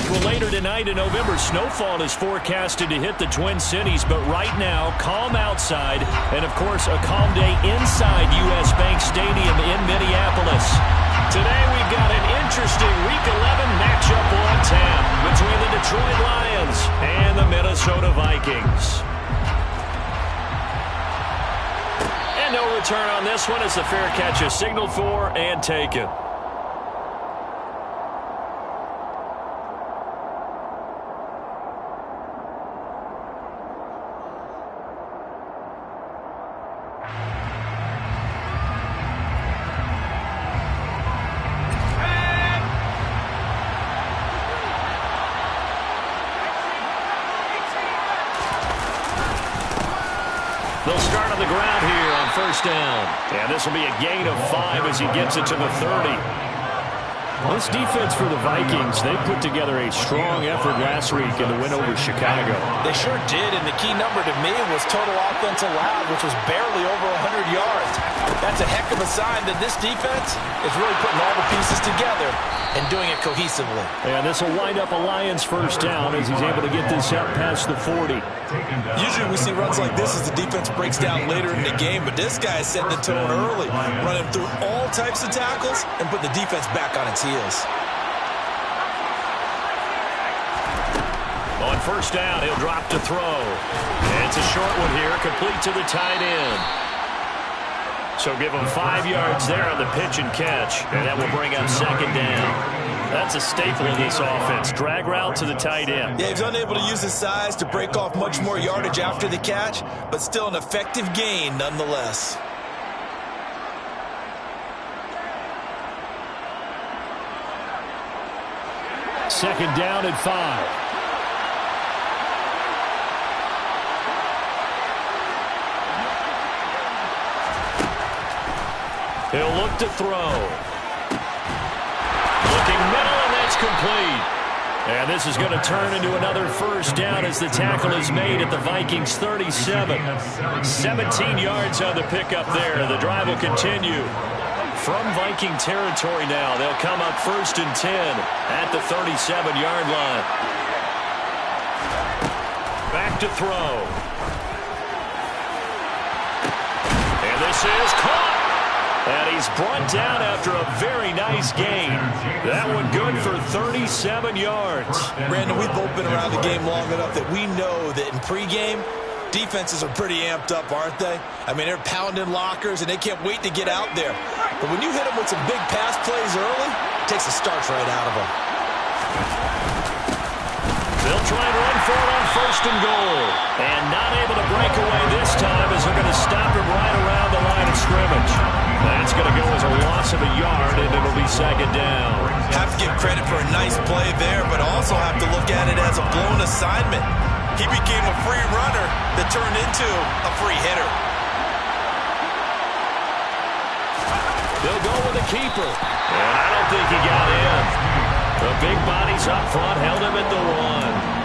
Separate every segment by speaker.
Speaker 1: Well, later tonight in November, snowfall is forecasted to hit the Twin Cities, but right now, calm outside, and of course, a calm day inside U.S. Bank Stadium in Minneapolis. Today, we've got an interesting Week 11 matchup on tap between the Detroit Lions and the Minnesota Vikings. And no return on this one as the fair catch is signaled for and taken. They'll start on the ground here on first down. And this will be a gain of 5 as he gets it to the 30. This defense for the Vikings, they put together a strong effort last week in the win over Chicago.
Speaker 2: They sure did, and the key number to me was total offense allowed, which was barely over 100 yards. That's a heck of a sign that this defense is really putting all the pieces together and doing it cohesively.
Speaker 1: And this will wind up a Lions first down as he's able to get this out past the 40.
Speaker 2: Usually we see runs like this as the defense breaks down later in the game, but this guy is setting the tone early, running through all types of tackles and putting the defense back on its heels.
Speaker 1: On first down, he'll drop to throw. And it's a short one here, complete to the tight end. So give him 5 yards there on the pitch and catch, and that will bring up second down. That's a staple in this offense. Drag route to the tight end.
Speaker 2: Yeah, he's unable to use his size to break off much more yardage after the catch, but still an effective gain nonetheless.
Speaker 1: Second down at 5. He'll look to throw. Looking middle, and that's complete. And this is going to turn into another first down as the tackle is made at the Vikings 37. 17 yards on the pickup there. The drive will continue. From Viking territory now, they'll come up first and 10 at the 37-yard line. Back to throw. And this is caught. And he's brought down after a very nice gain. That one good for 37 yards.
Speaker 2: Brandon, we've both been around the game long enough that we know that in pregame, defenses are pretty amped up, aren't they? I mean, they're pounding lockers, and they can't wait to get out there. But when you hit them with some big pass plays early, it takes the starch right out of them.
Speaker 1: They'll try and run for it on first and goal. And not able to break away this time as they're going to stop him right around the line of scrimmage. That's going to go as a loss of a yard, and it'll be second down.
Speaker 2: Have to give credit for a nice play there, but also have to look at it as a blown assignment. He became a free runner that turned into a free hitter.
Speaker 1: They'll go with a keeper. And I don't think he got in. The big bodies up front held him at the 1.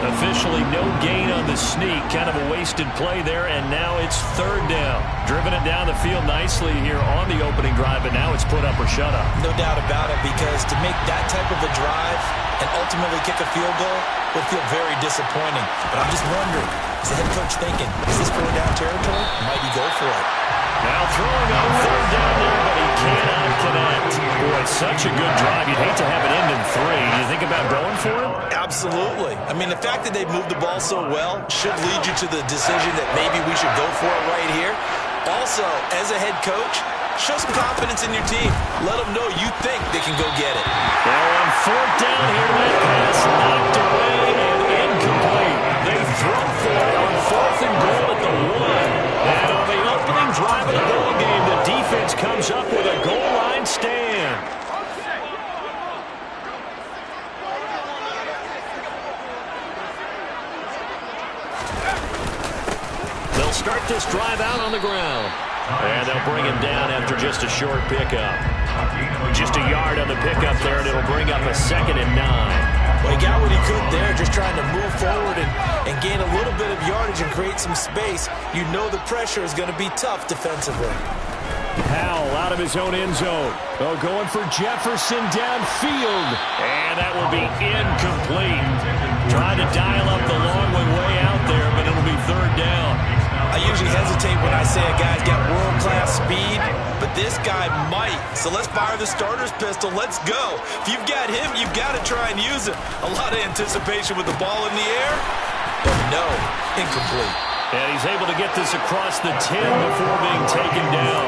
Speaker 1: Officially no gain on the sneak. Kind of a wasted play there, and now it's third down. Driven it down the field nicely here on the opening drive, but now it's put up or shut up.
Speaker 2: No doubt about it, because to make that type of a drive and ultimately kick a field goal would feel very disappointing. But I'm just wondering, is the head coach thinking, is this 4-down territory? Might he go for it?
Speaker 1: Now throwing on third down there, but he cannot connect. Boy, it's such a good drive. You'd hate to have it end in 3. Do you think about going for it?
Speaker 2: Absolutely. I mean, the fact that they moved the ball so well should lead you to the decision that maybe we should go for it right here. Also, as a head coach, show some confidence in your team. Let them know you think they can go get it.
Speaker 1: Now on fourth down here, that pass knocked away and incomplete. They throw for it on fourth and goal at the 1. And on the opening drive of the ball game, the defense comes up with a goal line stand. They'll start this drive out on the ground. And they'll bring him down after just a short pickup. Just a yard on the pickup there, and it'll bring up a 2nd and 9.
Speaker 2: Well, he got what he could there, just trying to move forward and gain a little bit of yardage and create some space. You know the pressure is going to be tough defensively.
Speaker 1: Howell out of his own end zone. Oh, going for Jefferson downfield. And that will be incomplete. Trying to dial up the long way out there, but it'll be third down.
Speaker 2: I usually hesitate when I say a guy's got world-class speed, but this guy might. So let's fire the starter's pistol. Let's go. If you've got him, you've got to try and use it. A lot of anticipation with the ball in the air, but no, incomplete.
Speaker 1: And he's able to get this across the 10 before being taken down.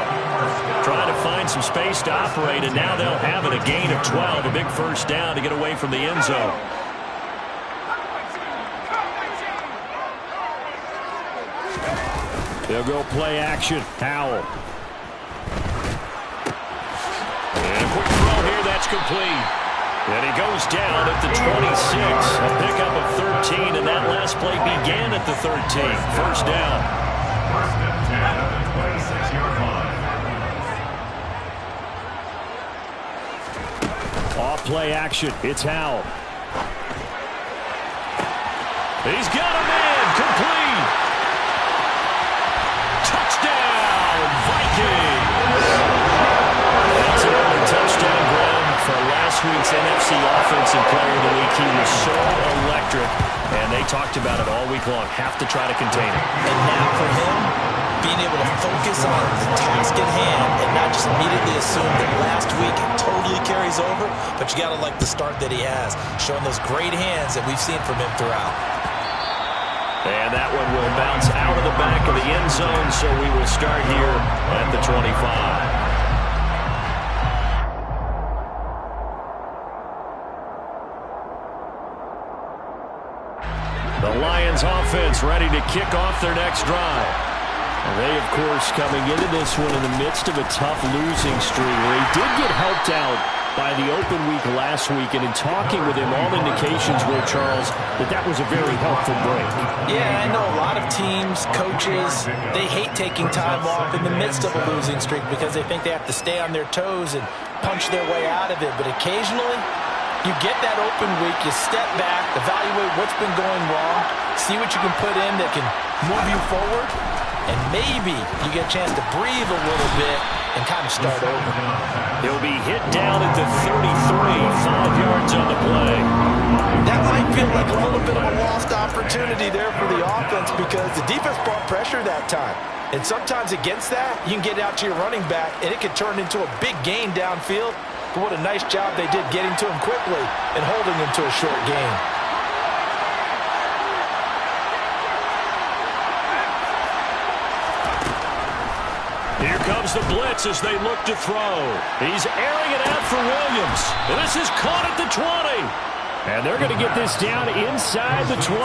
Speaker 1: Trying to find some space to operate, and now they'll have it, a gain of 12, a big first down to get away from the end zone. They'll go play action. Howell. And a quick throw here, that's complete. And he goes down at the 26. A pickup of 13, and that last play began at the 13. First down. First and 10 at the 26-yard line. Off play action. It's Howell. He's got a man. Complete. Touchdown, Vikings. That's an early touchdown grab for last week's NFC Offensive Player of the Week. He was so electric, and they talked about it all week long. Have to try to contain it.
Speaker 2: And now for him, being able to focus on the task at hand and not just immediately assume that last week it totally carries over, but you got to like the start that he has, showing those great hands that we've seen from him throughout.
Speaker 1: And that one will bounce out of the back of the end zone, so we will start here at the 25. The Lions offense ready to kick off their next drive. They, of course, coming into this one in the midst of a tough losing streak where he did get helped out by the open week last week, and in talking with him, all indications were, Charles, that was a very helpful break.
Speaker 2: Yeah, I know a lot of teams, coaches, they hate taking time off in the midst of a losing streak because they think they have to stay on their toes and punch their way out of it. But occasionally, you get that open week, you step back, evaluate what's been going wrong, see what you can put in that can move you forward, and maybe you get a chance to breathe a little bit and kind of start over.
Speaker 1: He'll be hit down at the 33, 5 yards on the play.
Speaker 2: That might feel like a little bit of a lost opportunity there for the offense because the defense brought pressure that time. And sometimes against that, you can get out to your running back, and it can turn into a big gain downfield. But what a nice job they did getting to him quickly and holding him to a short gain.
Speaker 1: Here comes the blitz as they look to throw. He's airing it out for Williams. This is caught at the 20. And they're going to get this down inside the 20.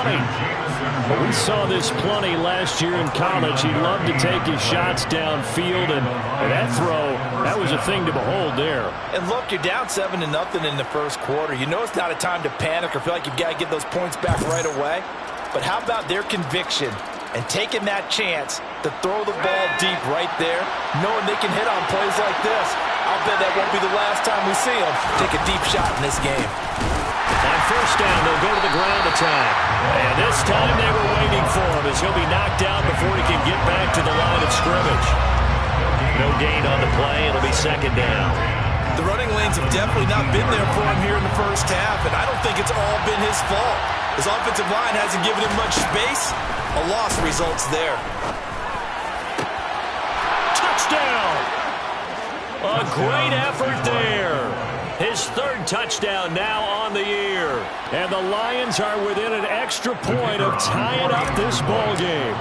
Speaker 1: But we saw this plenty last year in college. He loved to take his shots downfield, and that throw, that was a thing to behold there.
Speaker 2: And look, you're down 7-0 in the first quarter. You know it's not a time to panic or feel like you've got to get those points back right away. But how about their conviction and taking that chance to throw the ball deep right there, knowing they can hit on plays like this? I'll bet that won't be the last time we see them take a deep shot in this game.
Speaker 1: On first down, they'll go to the ground attack. And this time they were waiting for him as he'll be knocked down before he can get back to the line of scrimmage. No gain on the play. It'll be second down.
Speaker 2: The running lanes have definitely not been there for him here in the first half, and I don't think it's all been his fault. His offensive line hasn't given him much space. A loss results there.
Speaker 1: Touchdown! A great effort there. His third touchdown now on the year. And the Lions are within an extra point of tying up this ball game.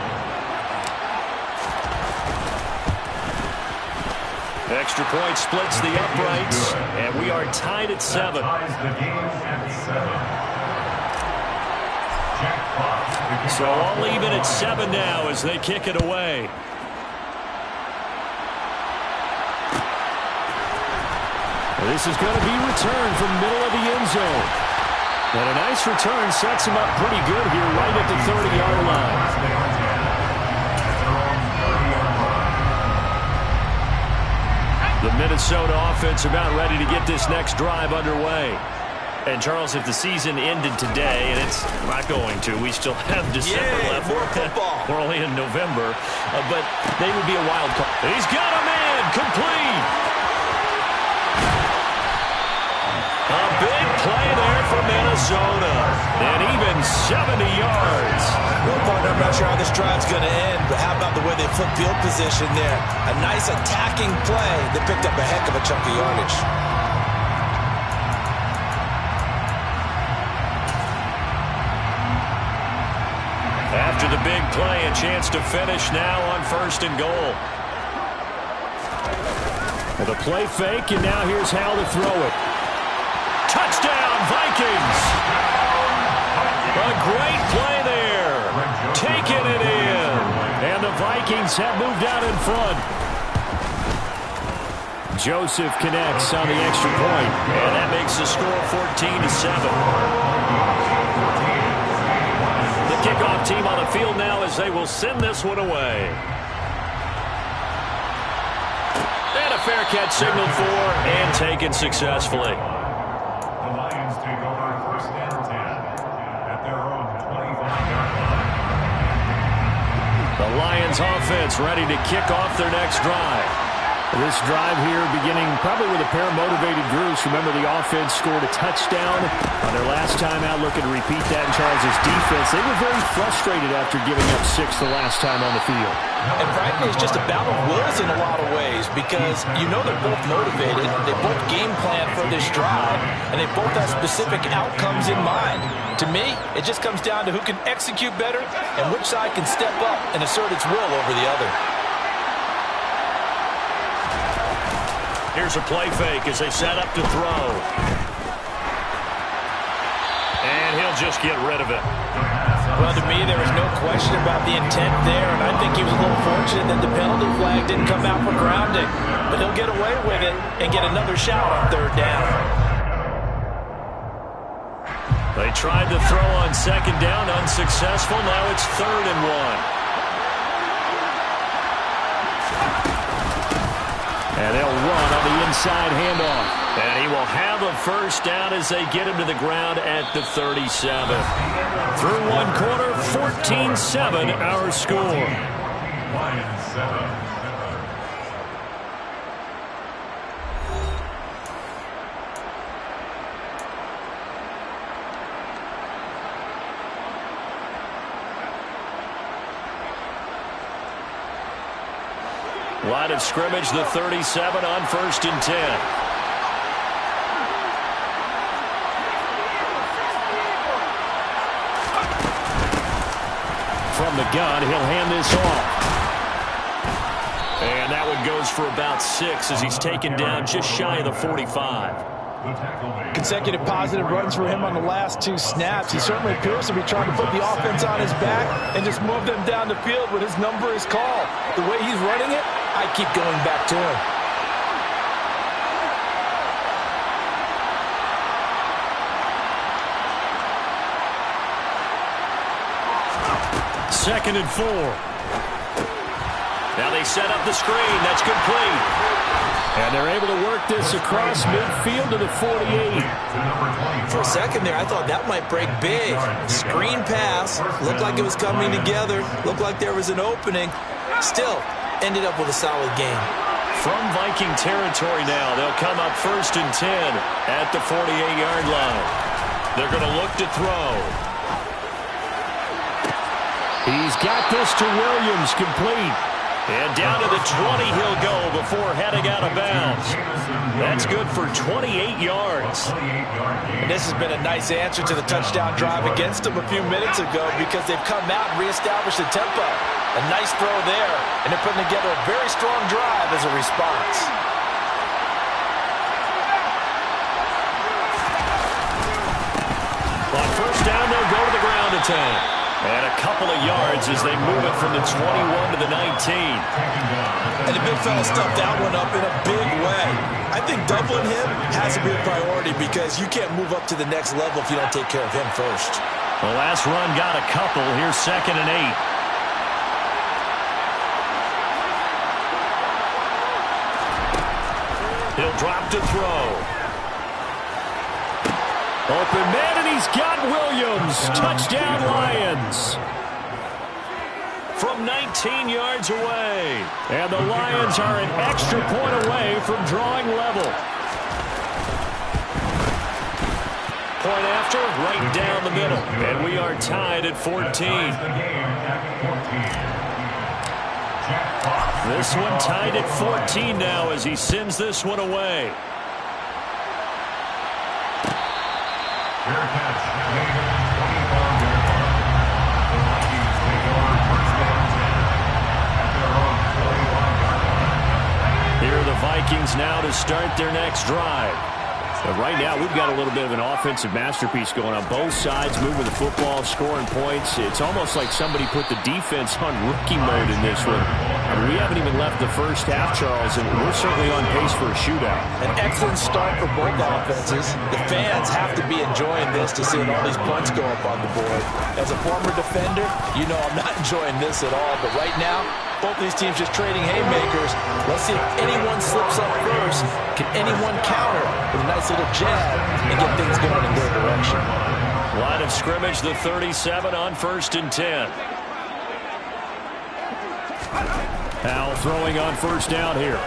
Speaker 1: Extra point splits the uprights, and we are tied at 7. So all even at 7 now as they kick it away. This is going to be returned from middle of the end zone. And a nice return sets him up pretty good here right at the 30-yard line. The Minnesota offense about ready to get this next drive underway. And, Charles, if the season ended today, and it's not going to, we still have December left.
Speaker 2: More football.
Speaker 1: We're only in November, but they would be a wild card. He's got a man, complete. A big play there for Minnesota, and even 70 yards.
Speaker 2: Well, partner, I'm not sure how this drive's going to end, but how about the way they flip field position there? A nice attacking play that picked up a heck of a chunk of yardage.
Speaker 1: After the big play, a chance to finish now on 1st and goal. With a play fake, and now here's how to throw it. Touchdown, Vikings! A great play there. Taking it in. And the Vikings have moved out in front. Joseph connects on the extra point. And that makes the score 14-7. The kickoff team on the field now as they will send this one away. And a fair catch signaled for and taken successfully. The Lions offense ready to kick off their next drive. This drive here beginning probably with a pair of motivated groups. Remember, the offense scored a touchdown on their last time out. Looking to repeat that in Charles' defense. They were very frustrated after giving up 6 the last time on the field.
Speaker 2: And frankly, it's just a battle of wills in a lot of ways because you know they're both motivated. They both game plan for this drive, and they both have specific outcomes in mind. To me, it just comes down to who can execute better and which side can step up and assert its will over the other.
Speaker 1: Here's a play fake as they set up to throw. And he'll just get rid of it.
Speaker 2: Well, to me, there was no question about the intent there, and I think he was a little fortunate that the penalty flag didn't come out for grounding. But he'll get away with it and get another shot on 3rd down.
Speaker 1: They tried to throw on 2nd down, unsuccessful. Now it's 3rd and 1. And they'll run on the inside handoff. And he will have a 1st down as they get him to the ground at the 37. Through 1 quarter, 14-7 our score. Line of scrimmage, the 37 on 1st and 10. From the gun, he'll hand this off. And that one goes for about 6 as he's taken down just shy of the 45.
Speaker 2: Consecutive positive runs for him on the last 2 snaps. He certainly appears to be trying to put the offense on his back and just move them down the field when his number is called. The way he's running it, I keep going back to him.
Speaker 1: Second and 4. Now they set up the screen. That's complete. And they're able to work this across midfield to the 48.
Speaker 2: For a second there, I thought that might break big. Screen pass. Looked like it was coming together. Looked like there was an opening. Still, ended up with a solid game.
Speaker 1: From Viking territory now, they'll come up 1st and 10 at the 48-yard line. They're going to look to throw. He's got this to Williams, complete. And down to the 20 he'll go before heading out of bounds. That's good for 28 yards.
Speaker 2: And this has been a nice answer to the touchdown drive against them a few minutes ago because they've come out and reestablished the tempo. A nice throw there, and they're putting together a very strong drive as a response.
Speaker 1: On 1st down, they'll go to the ground attack. And a couple of yards as they move it from the 21 to the 19.
Speaker 2: And the big fella stuffed that one up in a big way. I think doubling him has to be a priority because you can't move up to the next level if you don't take care of him first.
Speaker 1: The last run got a couple. Here's 2nd and 8. He'll drop to throw. Open man, and he's got Williams. Touchdown, Lions. From 19 yards away. And the Lions are an extra point away from drawing level. Point after, right down the middle. And we are tied at 14. This one tied at 14 now as he sends this one away. Here are the Vikings now to start their next drive. But right now, we've got a little bit of an offensive masterpiece going on. Both sides moving the football, scoring points. It's almost like somebody put the defense on rookie mode in this one. I mean, we haven't even left the first half, Charles, and we're certainly on pace for a shootout.
Speaker 2: An excellent start for both offenses. The fans have to be enjoying this to see all these points go up on the board. As a former defender, you know I'm not enjoying this at all. But right now, both these teams just trading haymakers. Let's see if anyone slips up first. Can anyone counter with a nice little jab and get things going in their direction?
Speaker 1: Line of scrimmage, the 37 on 1st and 10. Howell throwing on first down here.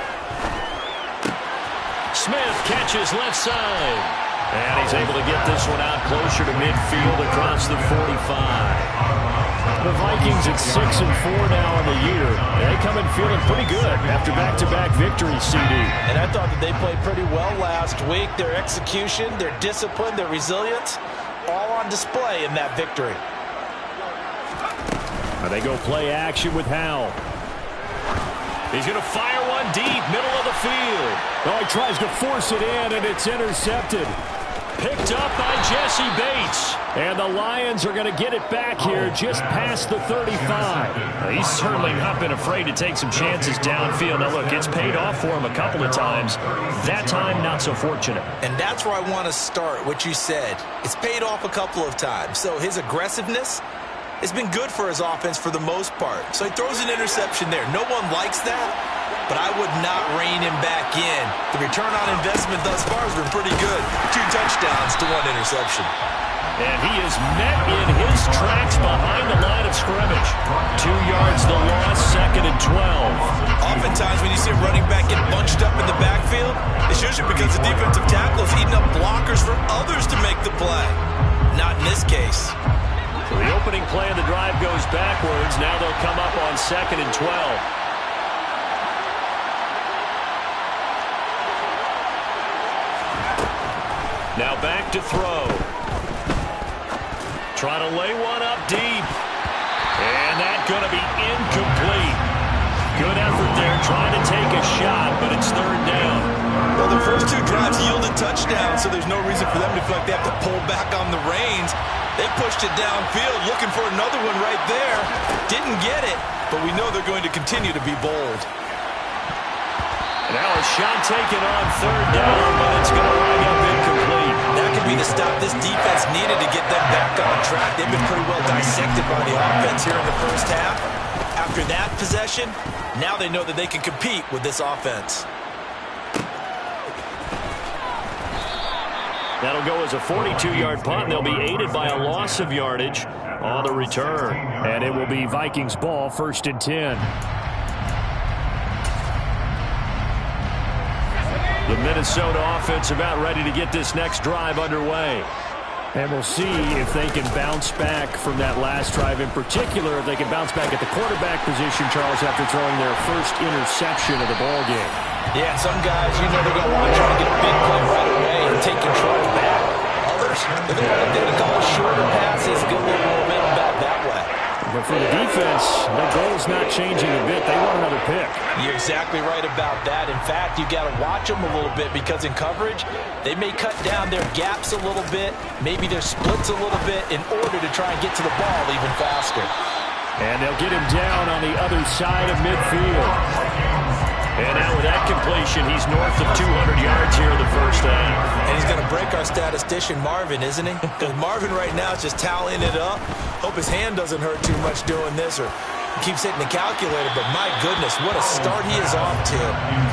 Speaker 1: Smith catches left side. And he's able to get this one out closer to midfield across the 45. The Vikings at 6-4 now in the year. They come in feeling pretty good after back-to-back victories, CD.
Speaker 2: And I thought that they played pretty well last week. Their execution, their discipline, their resilience, all on display in that victory.
Speaker 1: Now they go play action with Howell. He's going to fire one deep, middle of the field. Oh, he tries to force it in, and it's intercepted. Picked up by Jesse Bates. And the Lions are going to get it back here just past the 35.
Speaker 3: Well, he's certainly not been afraid to take some chances downfield. Now, look, it's paid off for him a couple of times. That time, not so fortunate.
Speaker 2: And that's where I want to start, what you said. It's paid off a couple of times. So his aggressiveness has been good for his offense for the most part. So he throws an interception there. No one likes that, but I would not rein him back in. The return on investment thus far has been pretty good. 2 touchdowns to 1 interception.
Speaker 1: And he is met in his tracks behind the line of scrimmage. 2 yards the loss, 2nd and 12.
Speaker 2: Oftentimes when you see a running back get bunched up in the backfield, it's usually because the defensive tackle is eating up blockers for others to make the play. Not in this case.
Speaker 1: So the opening play of the drive goes backwards. Now they'll come up on 2nd and 12. Now back to throw. Try to lay one up deep. And that's going to be incomplete. Good effort there trying to take a shot, but it's 3rd down.
Speaker 2: Well, the first 2 drives yielded touchdowns, so there's no reason for them to feel like they have to pull back on the reins. They pushed it downfield, looking for another one right there. Didn't get it, but we know they're going to continue to be bold.
Speaker 1: Now a shot taken on 3rd down, but it's going to wind up incomplete.
Speaker 2: That could be the stop this defense needed to get them back on track. They've been pretty well dissected by the offense here in the first half. After that possession, now they know that they can compete with this offense.
Speaker 1: That'll go as a 42-yard punt, and they'll be aided by a loss of yardage on the return. And it will be Vikings ball, 1st and 10. The Minnesota offense about ready to get this next drive underway. And we'll see if they can bounce back from that last drive. In particular, if they can bounce back at the quarterback position, Charles, after throwing their first interception of the ball game.
Speaker 2: Yeah, some guys, you know, they're going to want to try to get a big play right away and take control back. Others, they're going to want to take a couple shorter passes, get a little momentum back that way.
Speaker 1: But for the defense, the goal's not changing a bit. They want another pick.
Speaker 2: You're exactly right about that. In fact, you got to watch them a little bit because in coverage, they may cut down their gaps a little bit, maybe their splits a little bit in order to try and get to the ball even faster.
Speaker 1: And they'll get him down on the other side of midfield. And now with that completion, he's north of 200 yards here in the first half.
Speaker 2: And he's going to break our statistician, Marvin, isn't he? Because Marvin right now is just tallying it up. Hope his hand doesn't hurt too much doing this, or keeps hitting the calculator, but my goodness, what a start he is off to.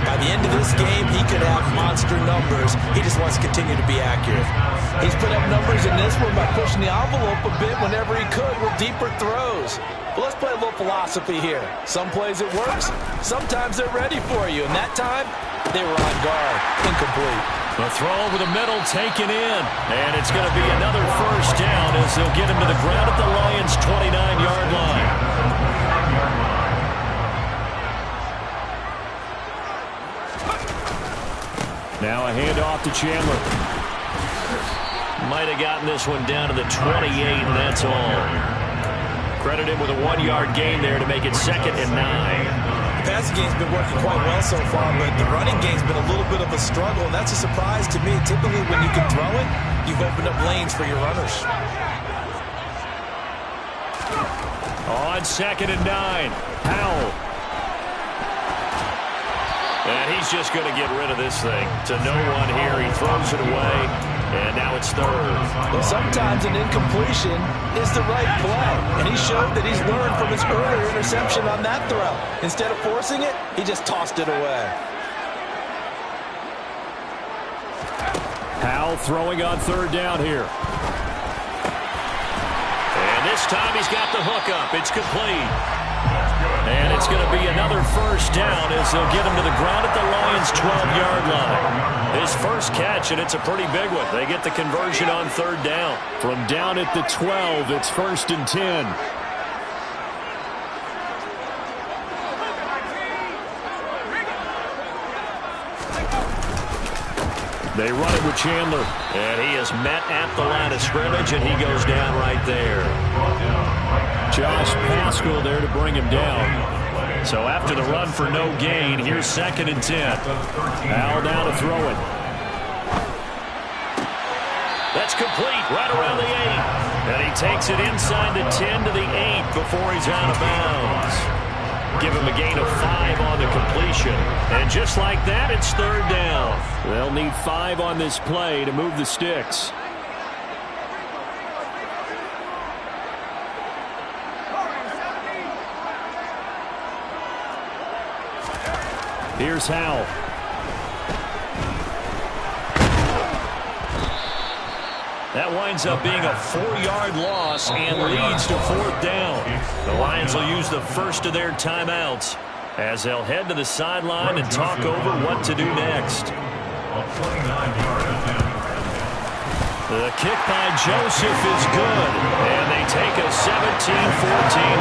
Speaker 2: By the end of this game, he could have monster numbers. He just wants to continue to be accurate. He's put up numbers in this one by pushing the envelope a bit whenever he could with deeper throws. But let's play a little philosophy here. Some plays it works, sometimes they're ready for you, and that time, they were on guard. Incomplete.
Speaker 1: The throw over the middle taken in, and it's going to be another first down as they'll get him to the ground at the Lions' 29-yard line. Now a handoff to Chandler. Might have gotten this one down to the 28, and that's all. Credit him with a 1-yard gain there to make it 2nd and 9.
Speaker 2: The passing game's been working quite well so far, but the running game's been a little bit of a struggle, and that's a surprise to me. Typically, when you can throw it, you've opened up lanes for your runners.
Speaker 1: On 2nd and 9, Powell. And he's just going to get rid of this thing. To no one here, he throws it away, and now it's 3rd.
Speaker 2: Well, sometimes an incompletion is the right play, and he showed that he's learned from his earlier interception on that throw. Instead of forcing it, he just tossed it away.
Speaker 1: Powell throwing on 3rd down here. And this time he's got the hook up. It's complete. And it's going to be another first down as they'll get him to the ground at the Lions' 12-yard line. His first catch, and it's a pretty big one. They get the conversion on 3rd down. From down at the 12, it's 1st and 10. They run it with Chandler, and he is met at the line of scrimmage, and he goes down right there. Josh Paschal there to bring him down. So after the run for no gain, here's 2nd and 10. Powell down to throw it. That's complete right around the 8. And he takes it inside the 10 to the 8 before he's out of bounds. Give him a gain of 5 on the completion. And just like that, it's 3rd down. They'll need 5 on this play to move the sticks. Here's Howell. That winds up being a 4-yard loss and leads to 4th down. The Lions will use the first of their timeouts as they'll head to the sideline and talk over what to do next. The kick by Joseph is good, and they take a 17-14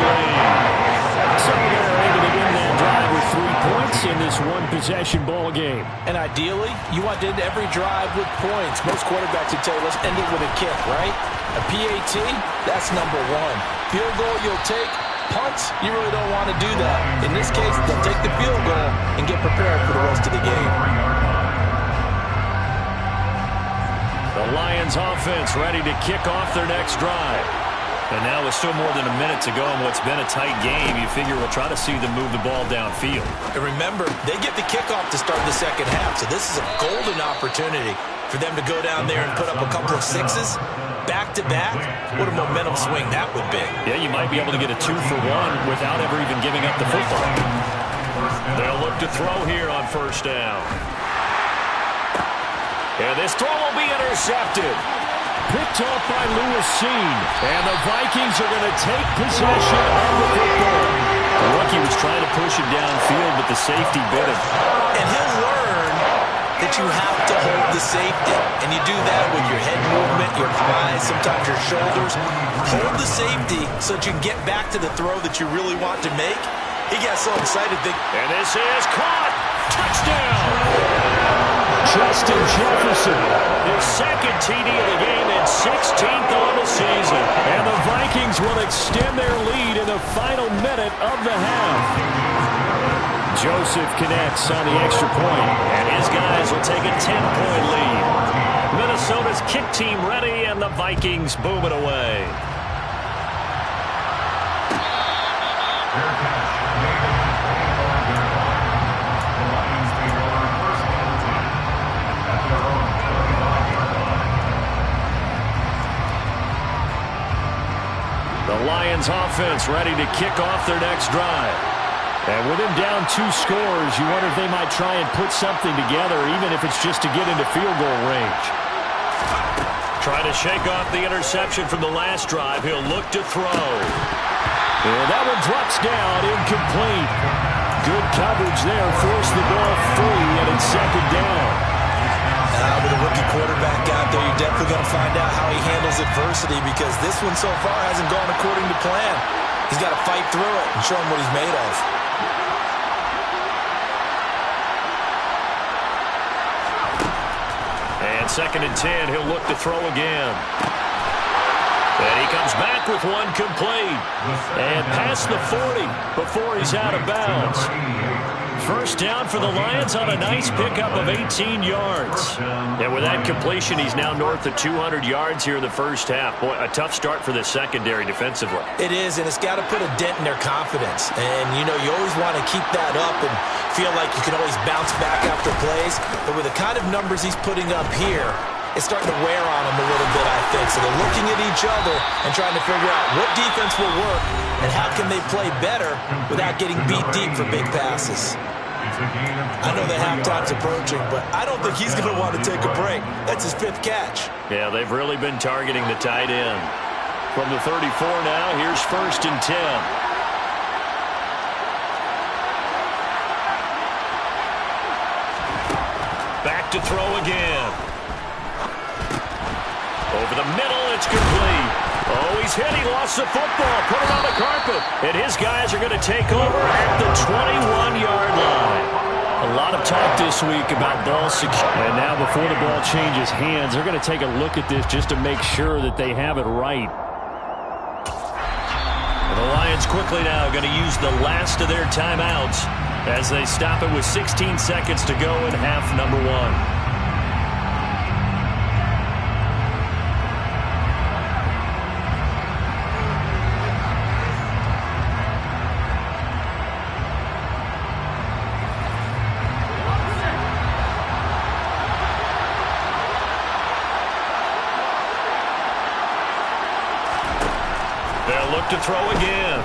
Speaker 1: lead. So they're able to win that drive with 3 points in this one-possession ball game.
Speaker 2: And ideally, you want to end every drive with points. Most quarterbacks would tell you, let's end it with a kick, right? A PAT, that's number 1. Field goal you'll take. Punts, you really don't want to do that. In this case, they'll take the field goal and get prepared for the rest of the game.
Speaker 1: The Lions offense ready to kick off their next drive. And now with still more than a minute to go in what's been a tight game, you figure we'll try to see them move the ball downfield.
Speaker 2: And remember, they get the kickoff to start the second half, so this is a golden opportunity for them to go down there and put up a couple of 6s back-to-back. What a momentum swing that would be.
Speaker 1: Yeah, you might be able to get a 2-for-1 without ever even giving up the football. They'll look to throw here on 1st down. And this throw will be intercepted. Picked off by Lewis Seen. And the Vikings are going to take possession of the football. The rookie was trying to push it downfield, but the safety bit him.
Speaker 2: And he'll learn that you have to hold the safety. And you do that with your head movement, your eyes, sometimes your shoulders. Hold the safety so that you can get back to the throw that you really want to make. He got so excited.
Speaker 1: And this is caught. Touchdown. Justin Jefferson, his 2nd TD of the game and 16th on the season. And the Vikings will extend their lead in the final minute of the half. Joseph connects on the extra point, and his guys will take a 10-point lead. Minnesota's kick team ready, and the Vikings boom it away.
Speaker 3: Lions offense ready to kick off their next drive. And with him down 2 scores, you wonder if they might try and put something together, even if it's just to get into field goal range. Trying to shake off the interception from the last drive. He'll look to throw. And that one drops down, incomplete. Good coverage there, forced the ball free, and it's second down.
Speaker 2: With a rookie quarterback out there, you're definitely going to find out how he handles adversity, because this one so far hasn't gone according to plan. He's got to fight through it and show him what he's made of.
Speaker 3: And 2nd and 10, he'll look to throw again. And he comes back with one complete. And past the 40 before he's out of bounds. First down for the Lions on a nice pickup of 18 yards. And with that completion, he's now north of 200 yards here in the first half. Boy, a tough start for the secondary defensively.
Speaker 2: It is, and it's got to put a dent in their confidence. And, you know, you always want to keep that up and feel like you can always bounce back after plays. But with the kind of numbers he's putting up here, it's starting to wear on them a little bit, I think. So they're looking at each other and trying to figure out what defense will work and how can they play better without getting beat deep for big passes. I know the halftime's approaching, but I don't think he's going to want to take a break. That's his 5th catch.
Speaker 3: Yeah, they've really been targeting the tight end. From the 34 now, here's 1st and 10. Back to throw again. Over the middle, it's complete. Oh, he's hit. He lost the football. Put it on the carpet. And his guys are going to take over at the 21-yard line. A lot of talk this week about ball security. And now before the ball changes hands, they're going to take a look at this just to make sure that they have it right. And the Lions quickly now going to use the last of their timeouts as they stop it with 16 seconds to go in half number 1. To throw again.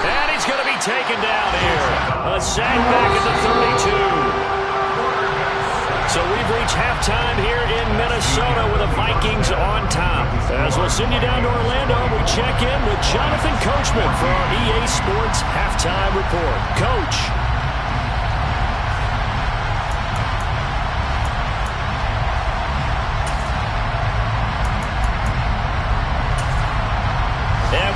Speaker 3: And he's going to be taken down here. A sack back at the 32. So we've reached halftime here in Minnesota with the Vikings on top. As we'll send you down to Orlando, we check in with Jonathan Coachman for our EA Sports Halftime Report. Coach.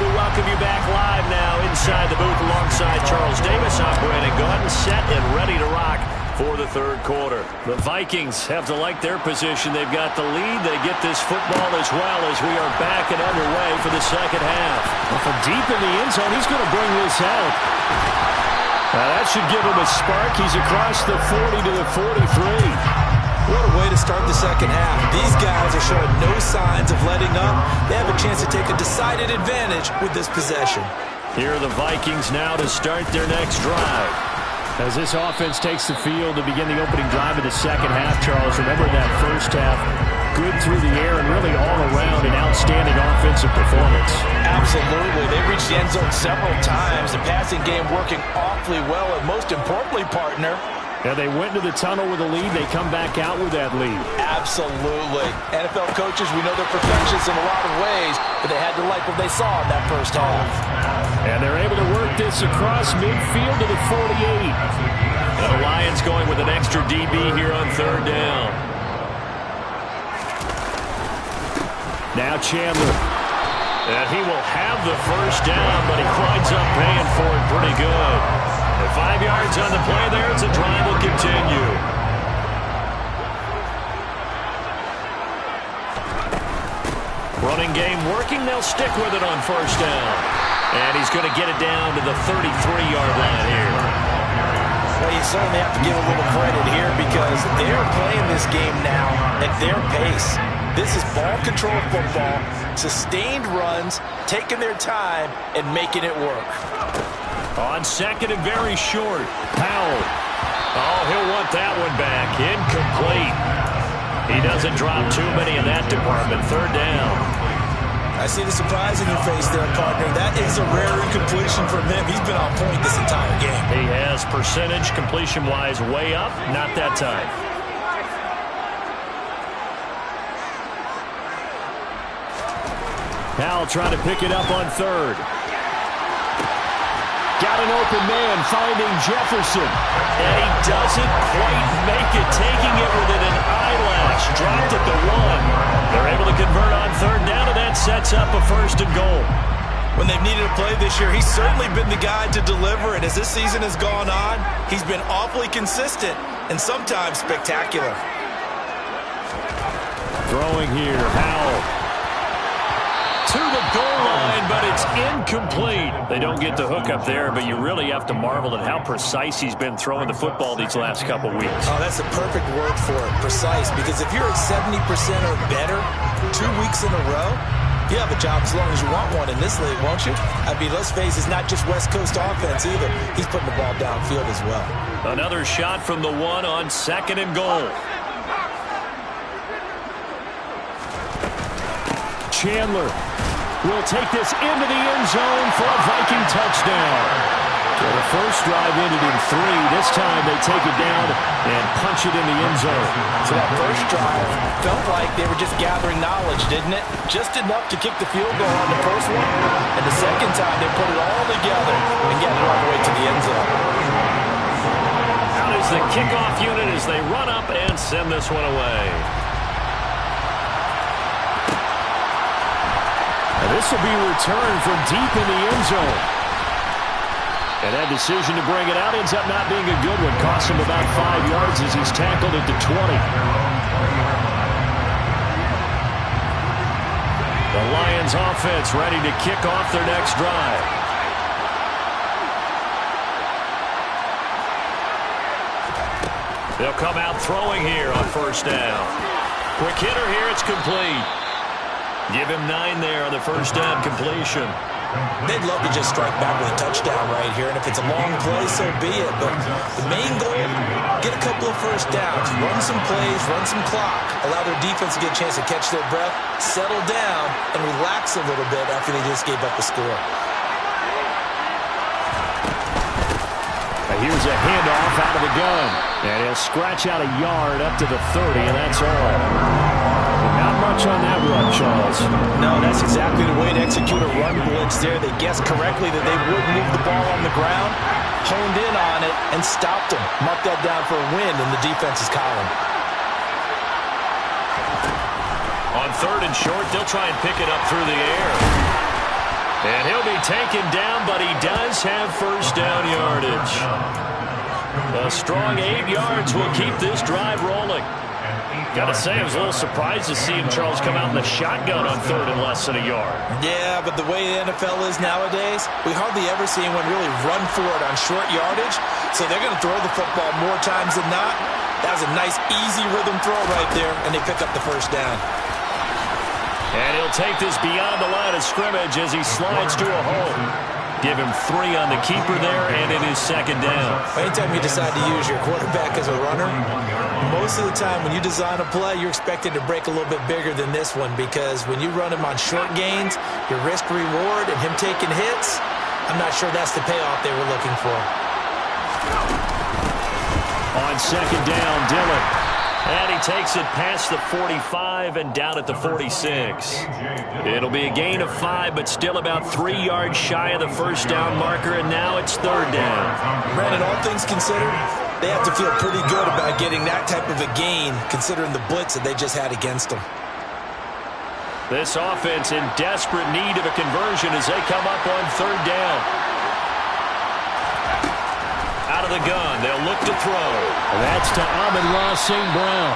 Speaker 3: Welcome you back live now inside the booth alongside Charles Davis. I'm Brandon Gaudin, set and ready to rock for the 3rd quarter. The Vikings have to like their position. They've got the lead. They get this football as well as we are back and underway for the 2nd half. Well, from deep in the end zone, he's going to bring this out. Now that should give him a spark. He's across the 40 to the 43.
Speaker 2: What a way to start the 2nd half. These guys are showing no signs of letting up. They have a chance to take a decided advantage with this possession.
Speaker 3: Here are the Vikings now to start their next drive. As this offense takes the field to begin the opening drive of the 2nd half, Charles, remember that first half, good through the air and really all around an outstanding offensive performance.
Speaker 2: Absolutely. They reached the end zone several times. The passing game working awfully well, and most importantly, partner,
Speaker 3: yeah, they went to the tunnel with a lead. They come back out with that lead.
Speaker 2: Absolutely. NFL coaches, we know they're perfectionists in a lot of ways, but they had to like what they saw in that first half.
Speaker 3: And they're able to work this across midfield to the 48. And the Lions going with an extra DB here on 3rd down. Now Chandler. And he will have the first down, but he winds up paying for it pretty good. 5 yards on the play there. It's a drive will continue. Running game working. They'll stick with it on 1st down. And he's going to get it down to the 33-yard line here.
Speaker 2: Well, you certainly have to give a little credit here because they're playing this game now at their pace. This is ball control football, sustained runs, taking their time, and making it work.
Speaker 3: On 2nd and very short, Powell. Oh, he'll want that one back. Incomplete. He doesn't drop too many in that department. 3rd down.
Speaker 2: I see the surprise in your face there, partner. That is a rare incompletion from him. He's been on point this entire game.
Speaker 1: He has percentage completion-wise way up. Not that time. Howell trying to pick it up on third. Got an open man finding Jefferson. And he doesn't quite make it, taking it within an eyelash. Dropped at the 1. They're able to convert on third down, and that sets up a 1st and goal.
Speaker 2: When they've needed a play this year, he's certainly been the guy to deliver. And as this season has gone on, he's been awfully consistent and sometimes spectacular.
Speaker 1: Throwing here, Howell. To the goal line, but it's incomplete. They don't get the hook up there, but you really have to marvel at how precise he's been throwing the football these last couple weeks.
Speaker 2: Oh, that's the perfect word for it, precise, because if you're at 70% or better 2 weeks in a row, you have a job as long as you want one in this league, won't you? I mean, let's face it, it's not just West Coast offense either. He's putting the ball downfield as well.
Speaker 1: Another shot from the 1 on 2nd and goal. Chandler will take this into the end zone for a Viking touchdown. So the first drive ended in 3. This time they take it down and punch it in the end zone.
Speaker 2: So that first drive felt like they were just gathering knowledge, didn't it? Just enough to kick the field goal on the first one. And the second time they put it all together and got it all the way to the end zone.
Speaker 1: Out is the kickoff unit as they run up and send this one away. This will be returned from deep in the end zone. And that decision to bring it out ends up not being a good one. Costs him about 5 yards as he's tackled at the 20. The Lions offense ready to kick off their next drive. They'll come out throwing here on 1st down. Quick hitter here, it's complete. Give him 9 there on the 1st down completion.
Speaker 2: They'd love to just strike back with a touchdown right here, and if it's a long play, so be it. But the main goal, get a couple of 1st downs, run some plays, run some clock, allow their defense to get a chance to catch their breath, settle down, and relax a little bit after they just gave up the score.
Speaker 1: Here's a handoff out of the gun, and he'll scratch out a yard up to the 30, and that's all. Not much on that run, Charles.
Speaker 2: No, that's exactly the way to execute a run blitz there. They guessed correctly that they would move the ball on the ground, honed in on it, and stopped them. Marked that down for a win in the defense's column.
Speaker 1: On 3rd and short, they'll try and pick it up through the air. And he'll be taken down, but he does have 1st down yardage. A strong 8 yards will keep this drive rolling. Got to say, I was a little surprised to see him, Charles, come out in the shotgun on 3rd and less than a yard.
Speaker 2: Yeah, but the way the NFL is nowadays, we hardly ever see anyone really run for it on short yardage. So they're going to throw the football more times than not. That was a nice, easy rhythm throw right there, and they pick up the 1st down.
Speaker 1: And he'll take this beyond the line of scrimmage as he slides to a hole. Give him 3 on the keeper there, and it is 2nd down.
Speaker 2: Anytime you decide to use your quarterback as a runner, most of the time when you design a play, you're expected to break a little bit bigger than this one, because when you run him on short gains, your risk-reward and him taking hits, I'm not sure that's the payoff they were looking for.
Speaker 1: On 2nd down, Dillon. And he takes it past the 45 and down at the 46. It'll be a gain of 5, but still about 3 yards shy of the 1st down marker, and now it's 3rd down.
Speaker 2: Brandon, all things considered, they have to feel pretty good about getting that type of a gain, considering the blitz that they just had against them.
Speaker 1: This offense in desperate need of a conversion as they come up on 3rd down. Out of the gun, they'll look to throw. That's to Amon-Ra St. Brown.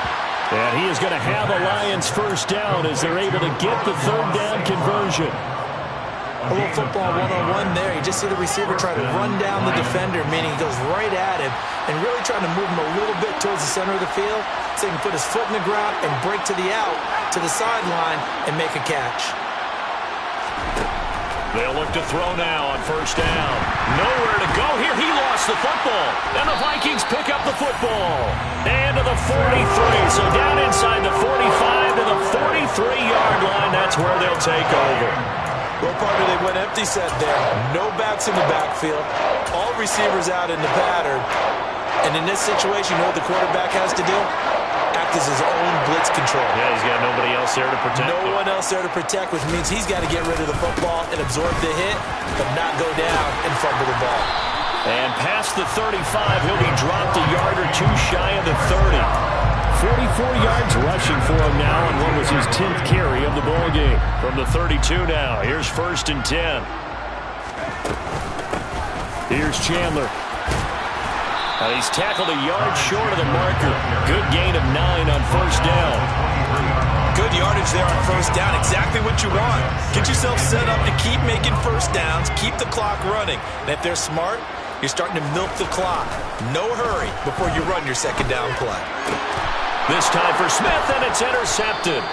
Speaker 1: And he is going to have a Lions 1st down as they're able to get the 3rd down conversion.
Speaker 2: A little football one-on-one there. You just see the receiver try to run down the defender, meaning he goes right at him and really trying to move him a little bit towards the center of the field so he can put his foot in the ground and break to the out, to the sideline, and make a catch.
Speaker 1: They'll look to throw now on 1st down. Nowhere to go here. He lost
Speaker 3: the football. And the Vikings pick up the football. And to the 43. So down inside the 45 to the 43-yard line. That's where they'll take over.
Speaker 2: Well, partner, they went empty set there. No backs in the backfield. All receivers out in the pattern. And in this situation, you know what the quarterback has to do? Act as his own blitz control.
Speaker 3: Yeah, he's got nobody else there to protect him.
Speaker 2: No one else there to protect, which means he's got to get rid of the football and absorb the hit, but not go down and fumble the ball.
Speaker 3: And past the 35, he'll be dropped a yard or two shy of the 30. 44 yards rushing for him now on what was his 10th carry of the ball game. From the 32 now, here's 1st and 10. Here's Chandler. He's tackled a yard short of the marker. Good gain of 9 on 1st down.
Speaker 2: Good yardage there on 1st down. Exactly what you want. Get yourself set up to keep making 1st downs. Keep the clock running. And if they're smart, you're starting to milk the clock. No hurry before you run your 2nd down play.
Speaker 3: This time for Smith, and it's intercepted.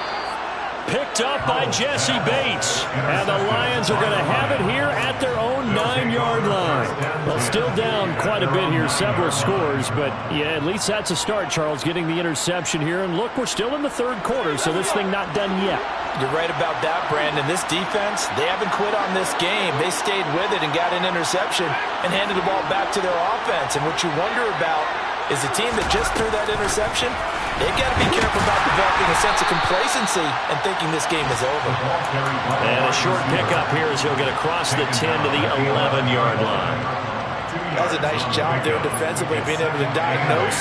Speaker 3: Picked up by Jesse Bates. And the Lions are going to have it here at their own 9-yard line. Well, still down quite a bit here, several scores. But, yeah, at least that's a start, Charles, getting the interception here. And, look, we're still in the 3rd quarter, so this thing not done yet.
Speaker 2: You're right about that, Brandon. This defense, they haven't quit on this game. They stayed with it and got an interception and handed the ball back to their offense. And what you wonder about is a team that just threw that interception, they've got to be careful about developing a sense of complacency and thinking this game is over.
Speaker 3: And a short pickup here as he'll get across the 10 to the 11-yard line.
Speaker 2: That was a nice job there defensively, being able to diagnose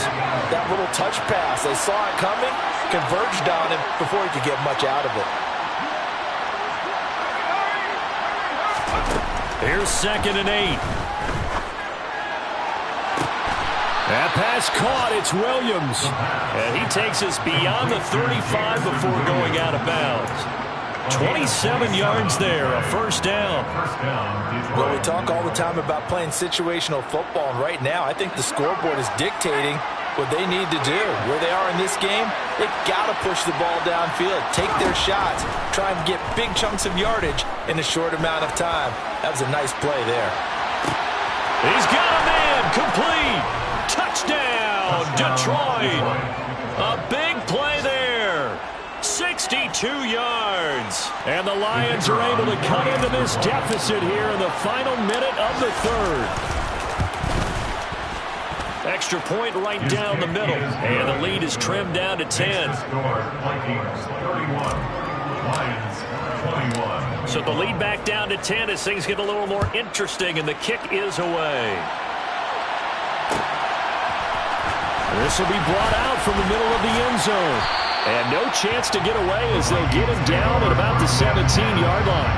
Speaker 2: that little touch pass. They saw it coming, converged on him before he could get much out of it.
Speaker 3: Here's 2nd and 8. That pass caught. It's Williams. And he takes us beyond the 35 before going out of bounds. 27 yards there, a 1st down.
Speaker 2: Well, we talk all the time about playing situational football, and right now I think the scoreboard is dictating what they need to do. Where they are in this game, they've got to push the ball downfield, take their shots, try and get big chunks of yardage in a short amount of time. That was a nice play there.
Speaker 3: He's got a man, complete. Touchdown, Detroit. A big play there. 62 yards. And the Lions are able to cut into this deficit here in the final minute of the 3rd. Extra point right down the middle. And the lead is trimmed down to 10. So the lead back down to 10 as things get a little more interesting, and the kick is away. This will be brought out from the middle of the end zone. And no chance to get away as they'll get him down at about the 17-yard line.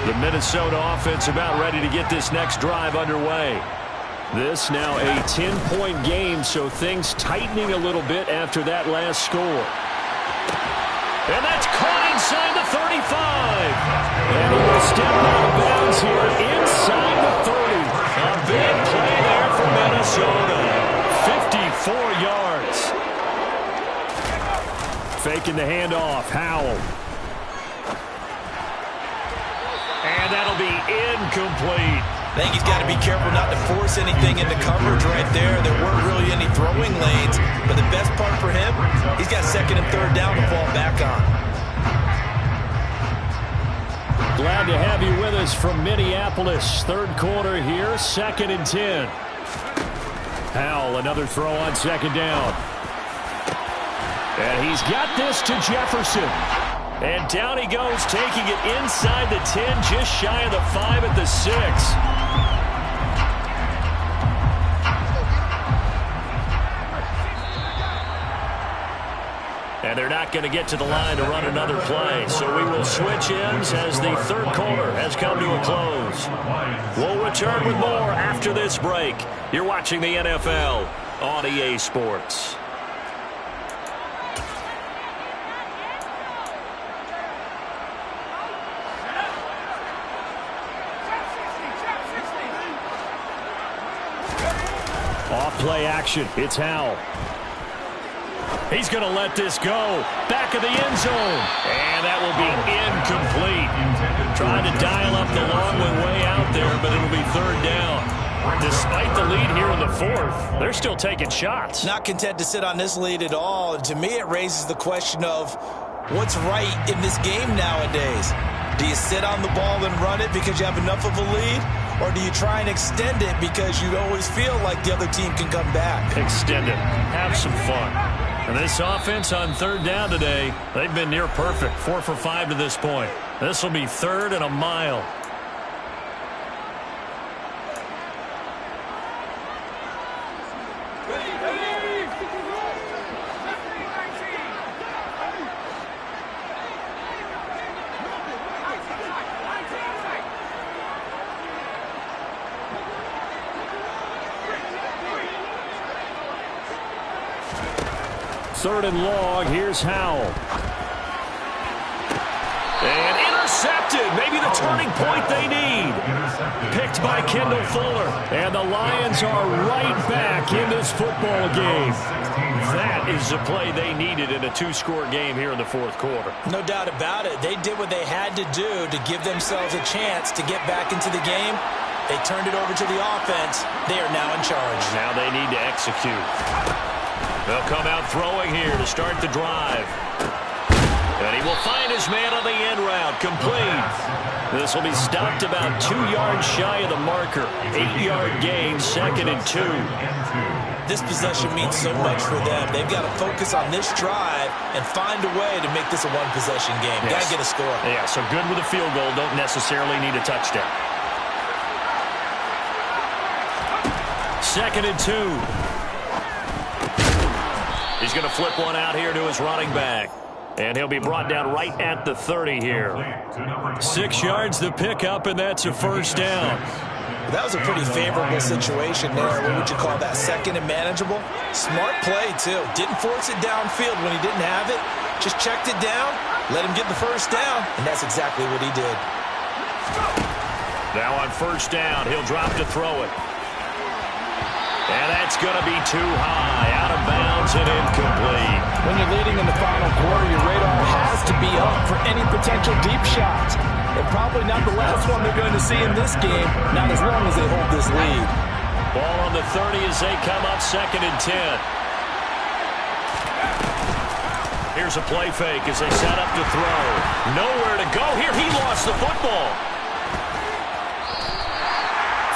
Speaker 3: The Minnesota offense about ready to get this next drive underway. This now a 10-point game, so things tightening a little bit after that last score. And that's caught inside the 35. And he will step out of bounds here inside the 30. A big play there for Minnesota. 54 yards. Faking the handoff. Howell. And that'll be incomplete.
Speaker 2: I think he's got to be careful not to force anything into coverage right there. There weren't really any throwing lanes, but the best part for him, he's got 2nd and 3rd down to fall back on.
Speaker 3: Glad to have you with us from Minneapolis. 3rd quarter here, 2nd and 10. Howell, another throw on 2nd down. And he's got this to Jefferson. And down he goes, taking it inside the 10, just shy of the 5 at the 6. And they're not going to get to the line to run another play. So we will switch ends as the 3rd quarter has come to a close. We'll return with more after this break. You're watching the NFL on EA Sports. Off play action. It's Howell. He's going to let this go. Back of the end zone. And that will be incomplete. Trying to dial up the long one way out there, but it'll be third down. Despite the lead here in the fourth, they're still taking shots.
Speaker 2: Not content to sit on this lead at all. And to me, it raises the question of what's right in this game nowadays. Do you sit on the ball and run it because you have enough of a lead? Or do you try and extend it because you always feel like the other team can come back?
Speaker 3: Extend it. Have some fun. And this offense on third down today, they've been near perfect. 4 for 5 to this point. This will be third and a mile. Third and long, here's Howell. And intercepted, maybe the turning point they need. Picked by Kendall Fuller. And the Lions are right back in this football game. That is the play they needed in a two-score game here in the fourth quarter.
Speaker 2: No doubt about it. They did what they had to do to give themselves a chance to get back into the game. They turned it over to the offense. They are now in charge.
Speaker 3: Now they need to execute. They'll come out throwing here to start the drive. And he will find his man on the end route. Complete. This will be stopped about 2 yards shy of the marker. 8-yard gain, 2nd and 2.
Speaker 2: This possession means so much for them. They've got to focus on this drive and find a way to make this a one-possession game.
Speaker 3: Yes.
Speaker 2: Got to get a score.
Speaker 3: Yeah, so good with a field goal. Don't necessarily need a touchdown. 2nd and 2. He's going to flip one out here to his running back. And he'll be brought down right at the 30 here. 6 yards the pickup, and that's a first down.
Speaker 2: That was a pretty favorable situation there. What would you call that? Second and manageable? Smart play, too. Didn't force it downfield when he didn't have it. Just checked it down, let him get the first down, and that's exactly what he did.
Speaker 3: Now on first down, he'll drop to throw it. And that's going to be too high, out of bounds and incomplete.
Speaker 4: When you're leading in the final quarter, your radar has to be up for any potential deep shots. And probably not the last one they're going to see in this game, not as long as they hold this lead.
Speaker 3: Ball on the 30 as they come up 2nd and 10. Here's a play fake as they set up to throw. Nowhere to go here. He lost the football.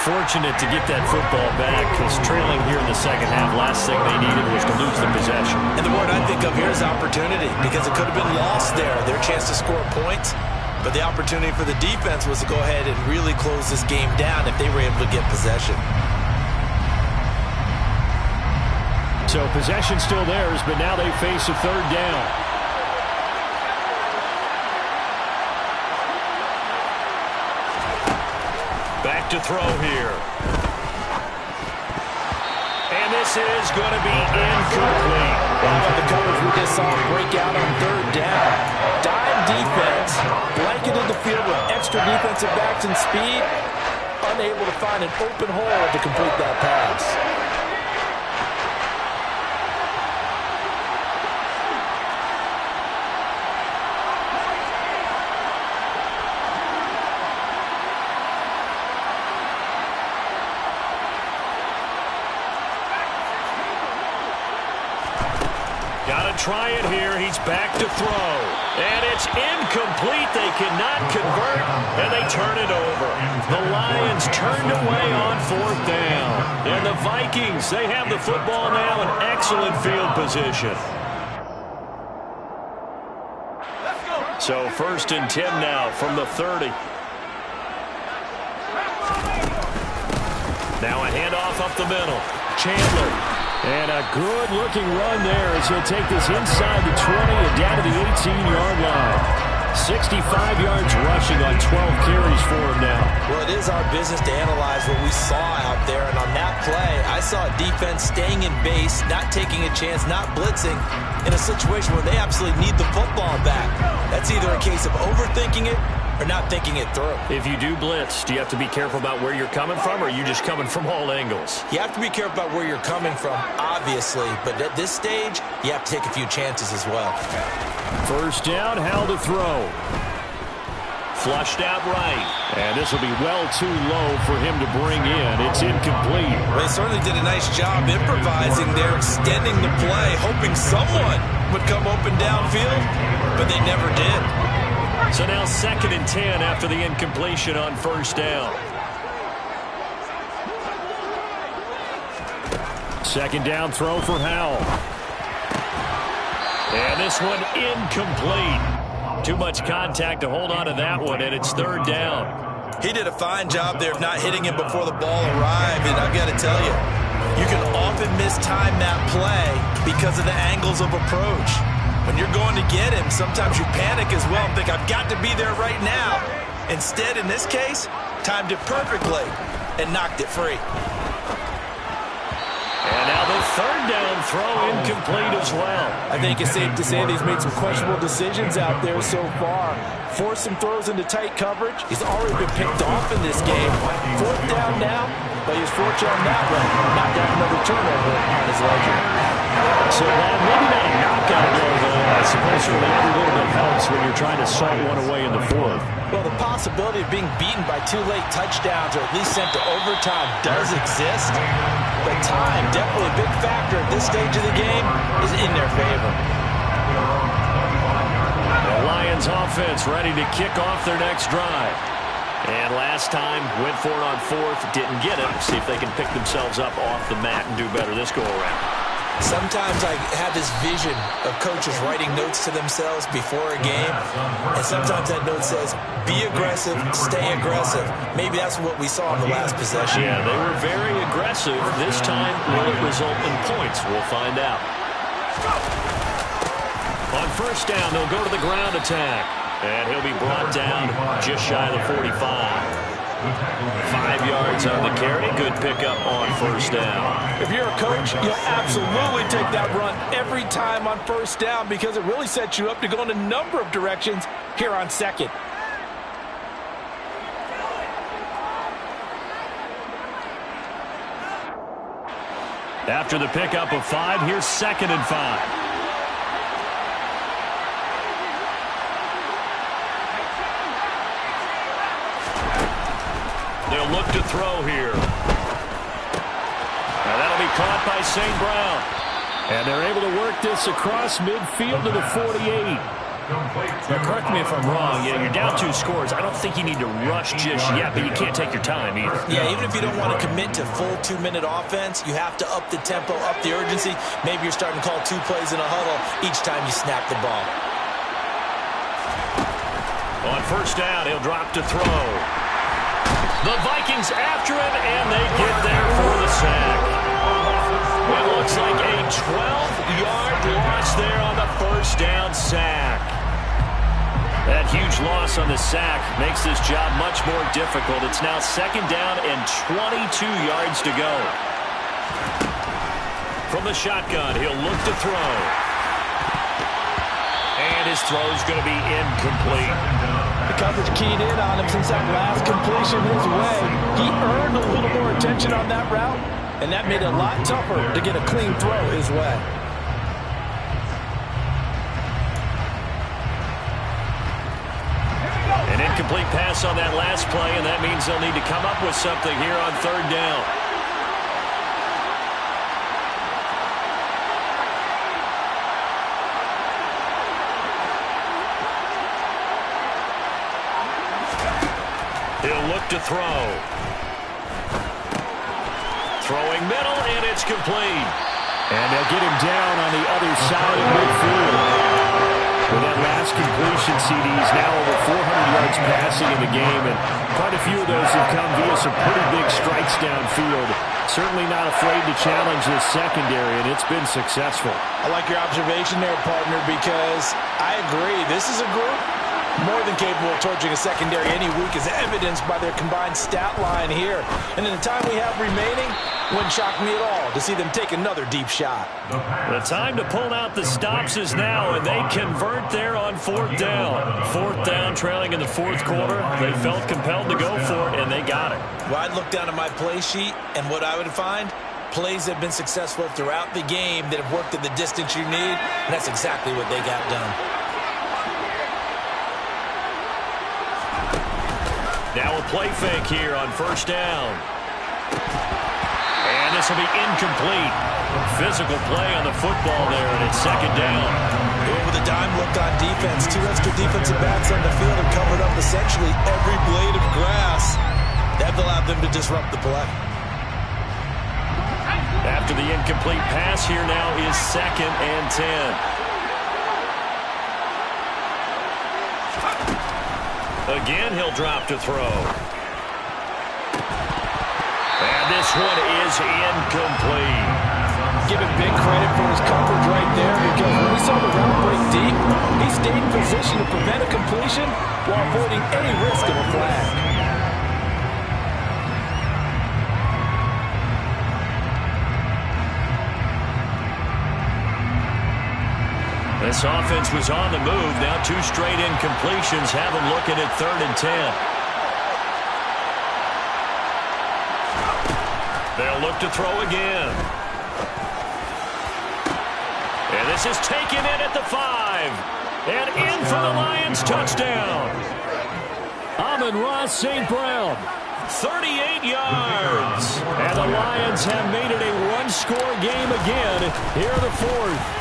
Speaker 3: Fortunate to get that football back because trailing here in the second half, last thing they needed was to lose the possession.
Speaker 2: And the word I think of here is opportunity because it could have been lost there, their chance to score points. But the opportunity for the defense was to go ahead and really close this game down if they were able to get possession.
Speaker 3: So possession still theirs, but now they face a third down. Back to throw here. And this is going to be incomplete.
Speaker 4: Wow, the coverage we just saw break out on third down. Dime defense, blanketed the field with extra defensive backs and speed, unable to find an open hole to complete that pass.
Speaker 3: Try it here. He's back to throw. And it's incomplete. They cannot convert, and they turn it over. The Lions turned away on fourth down. And the Vikings, they have the football now in excellent field position. So 1st and 10 now from the 30. Now a handoff up the middle. Chandler. And a good-looking run there as he'll take this inside the 20 and down to the 18-yard line. 65 yards rushing on 12 carries for him now.
Speaker 2: Well, it is our business to analyze what we saw out there. And on that play, I saw a defense staying in base, not taking a chance, not blitzing, in a situation where they absolutely need the football back. That's either a case of overthinking it or not thinking it through.
Speaker 3: If you do blitz, do you have to be careful about where you're coming from, or are you just coming from all angles?
Speaker 2: You have to be careful about where you're coming from, obviously, but at this stage, you have to take a few chances as well.
Speaker 1: First down, Howell to throw. Flushed out right. And this will be well too low for him to bring in. It's incomplete.
Speaker 2: Well, they certainly did a nice job improvising there, extending the play, hoping someone would come open downfield, but they never did.
Speaker 1: So now 2nd and 10 after the incompletion on first down. 2nd down throw for Howell. And this one incomplete. Too much contact to hold on to that one, and it's 3rd down.
Speaker 2: He did a fine job there of not hitting him before the ball arrived, and I've got to tell you, you can often mistime that play because of the angles of approach. When you're going to get him, sometimes you panic as well and think, I've got to be there right now. Instead, in this case, timed it perfectly and knocked it free.
Speaker 1: And now the 3rd down throw incomplete as well.
Speaker 4: I think it's safe to say that he's made some questionable decisions out there so far. Forced some throws into tight coverage. He's already been picked off in this game. 4th down now, but he's fortunate on that one. Not got another turnover on his ledger.
Speaker 1: So maybe not a knockout blow, though. I suppose certainly every little bit helps when you're trying to salt one away in the 4th.
Speaker 4: Well, the possibility of being beaten by 2 late touchdowns or at least sent to overtime does exist. But time, definitely a big factor at this stage of the game, is in their favor.
Speaker 1: The Lions offense ready to kick off their next drive. And last time, went for it on 4th, didn't get it. See if they can pick themselves up off the mat and do better this go-around.
Speaker 2: Sometimes I have this vision of coaches writing notes to themselves before a game, and sometimes that note says, be aggressive, stay aggressive. Maybe that's what we saw in the last possession.
Speaker 1: Yeah, they were very aggressive. This time, will it result in points? We'll find out. On first down, they'll go to the ground attack, and he'll be brought down just shy of the 45. 5 yards on the carry. Good pickup on first down.
Speaker 4: If you're a coach, you'll absolutely take that run every time on first down because it really sets you up to go in a number of directions here on 2nd.
Speaker 1: After the pickup of 5, here's 2nd and 5. They'll look to throw here. Now that'll be caught by St. Brown. And they're able to work this across midfield to the 48. Now, correct me if I'm wrong. Yeah, you're down 2 scores. I don't think you need to rush just yet, but you can't take your time either.
Speaker 2: Yeah, even if you don't want to commit to full 2-minute offense, you have to up the tempo, up the urgency. Maybe you're starting to call 2 plays in a huddle each time you snap the ball.
Speaker 1: On first down, he'll drop to throw. The Vikings after him, and they get there for the sack. It looks like a 12-yard loss there on the first down sack. That huge loss on the sack makes this job much more difficult. It's now 2nd down and 22 yards to go. From the shotgun, he'll look to throw. And his throw's going to be incomplete.
Speaker 4: The coverage keyed in on him since that last completion his way. He earned a little more attention on that route, and that made it a lot tougher to get a clean throw his way.
Speaker 1: An incomplete pass on that last play, and that means they'll need to come up with something here on 3rd down. He'll look to throw. Throwing middle, and it's complete. And they'll get him down on the other side of midfield. With that last completion, CD's now over 400 yards passing in the game, and quite a few of those have come via some pretty big strikes downfield. Certainly not afraid to challenge this secondary, and it's been successful.
Speaker 4: I like your observation there, partner, because I agree. This is a group More than capable of torching a secondary any week, as evidenced by their combined stat line here. And in the time we have remaining, wouldn't shock me at all to see them take another deep shot.
Speaker 3: The time to pull out the stops is now, and they convert there on 4th down. 4th down, trailing in the 4th quarter. They felt compelled to go for it, and they got it.
Speaker 2: Well, I'd look down at my play sheet, and what I would find, plays that have been successful throughout the game that have worked at the distance you need, and that's exactly what they got done.
Speaker 3: Now a play fake here on 1st down. And this will be incomplete. Physical play on the football there, and it's 2nd down.
Speaker 2: With a dime look on defense, 2 extra defensive backs on the field and covered up essentially every blade of grass. That allowed them to disrupt the play.
Speaker 3: After the incomplete pass, here now is 2nd and 10. Again, he'll drop to throw. And this one is incomplete.
Speaker 4: Give him big credit for his coverage right there, because when we saw the route break deep, he stayed in position to prevent a completion while avoiding any risk of a flag.
Speaker 3: This offense was on the move. Now 2 straight incompletions have them looking at 3rd and 10. They'll look to throw again. And this is taken in at the 5. And in for the Lions touchdown. Amon-Ra St. Brown, 38 yards. And the Lions have made it a 1-score game again here in the 4th.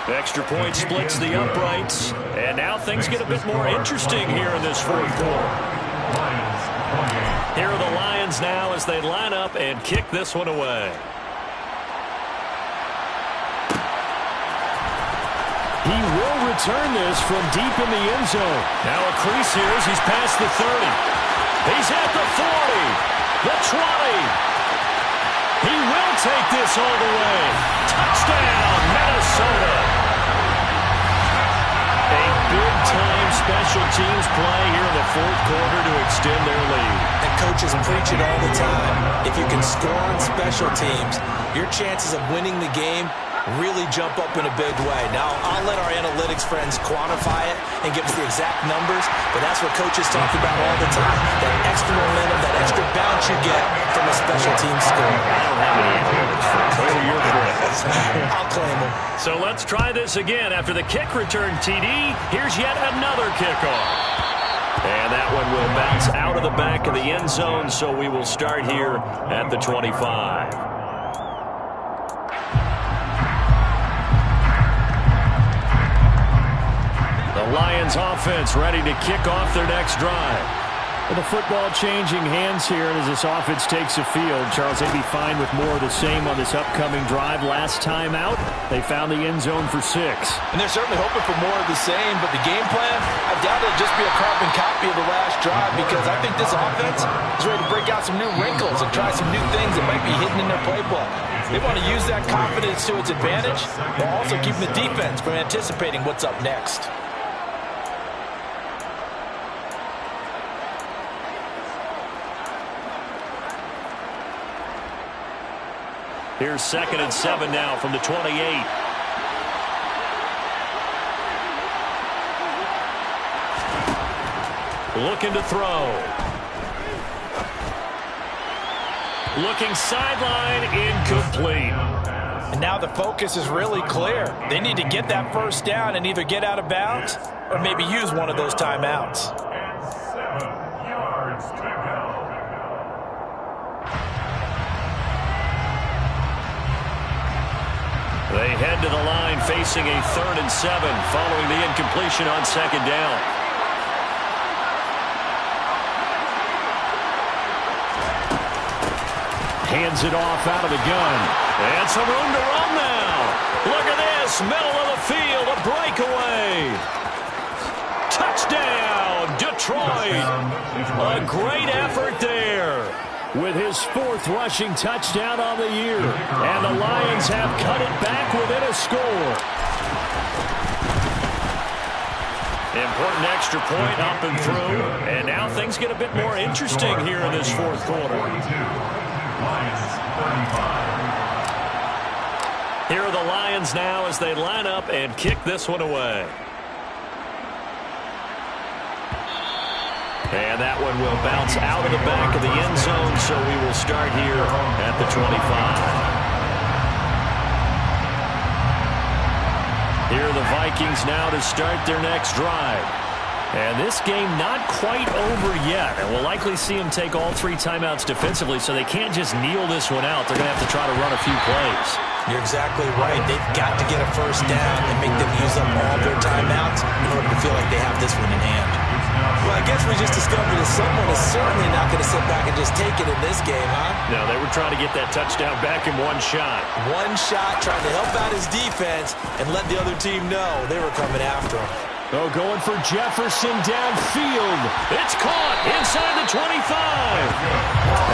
Speaker 3: Extra point splits the uprights, and now things get a bit more interesting here in this 4th quarter. Here are the Lions now as they line up and kick this one away. He will return this from deep in the end zone. Now a crease here as he's past the 30. He's at the 40, the 20. He will take this all the way. Touchdown, Minnesota. A big-time special teams play here in the 4th quarter to extend their lead.
Speaker 2: And coaches preach it all the time. If you can score on special teams, your chances of winning the game really jump up in a big way. Now, I'll let our analytics friends quantify it and give us the exact numbers, but that's what coaches talk about all the time. That extra momentum, that extra bounce you get from a special team score.
Speaker 3: I don't have any analytics for it. Those are your friends.
Speaker 2: I'll claim them.
Speaker 3: So let's try this again. After the kick return TD, here's yet another kickoff. And that one will bounce out of the back of the end zone, so we will start here at the 25. The Lions offense ready to kick off their next drive. Well, the football changing hands here as this offense takes the field. Charles, they'd be fine with more of the same on this upcoming drive. Last time out, they found the end zone for 6.
Speaker 4: And they're certainly hoping for more of the same, but the game plan, I doubt it'll just be a carbon copy of the last drive, because I think this offense is ready to break out some new wrinkles and try some new things that might be hidden in their playbook. They want to use that confidence to its advantage, while also keeping the defense from anticipating what's up next.
Speaker 3: Here's 2nd and 7 now from the 28. Looking to throw. Looking sideline, incomplete.
Speaker 4: And now the focus is really clear. They need to get that 1st down and either get out of bounds or maybe use one of those timeouts.
Speaker 3: They head to the line facing a 3rd and 7 following the incompletion on 2nd down. Hands it off out of the gun. And some room to run now. Look at this. Middle of the field. A breakaway. Touchdown, Detroit. A great effort there. With his 4th rushing touchdown on the year. And the Lions have cut it back within a score.
Speaker 1: Important extra point up and through. And now things get a bit more interesting here in this fourth quarter. Here are the Lions now as they line up and kick this one away. And that one will bounce out of the back of the end zone, so we will start here at the 25. Here are the Vikings now to start their next drive. And this game not quite over yet. And we'll likely see them take all 3 timeouts defensively, so they can't just kneel this one out. They're going to have to try to run a few plays.
Speaker 2: You're exactly right. They've got to get a first down and make them use up all their timeouts in order to feel like they have this one in hand. Well, I guess we just discovered that someone is certainly not going to sit back and just take it in this game, huh?
Speaker 1: No, they were trying to get that touchdown back in one shot.
Speaker 2: One shot, trying to help out his defense and let the other team know they were coming after him.
Speaker 1: Oh, going for Jefferson downfield. It's caught inside the 25.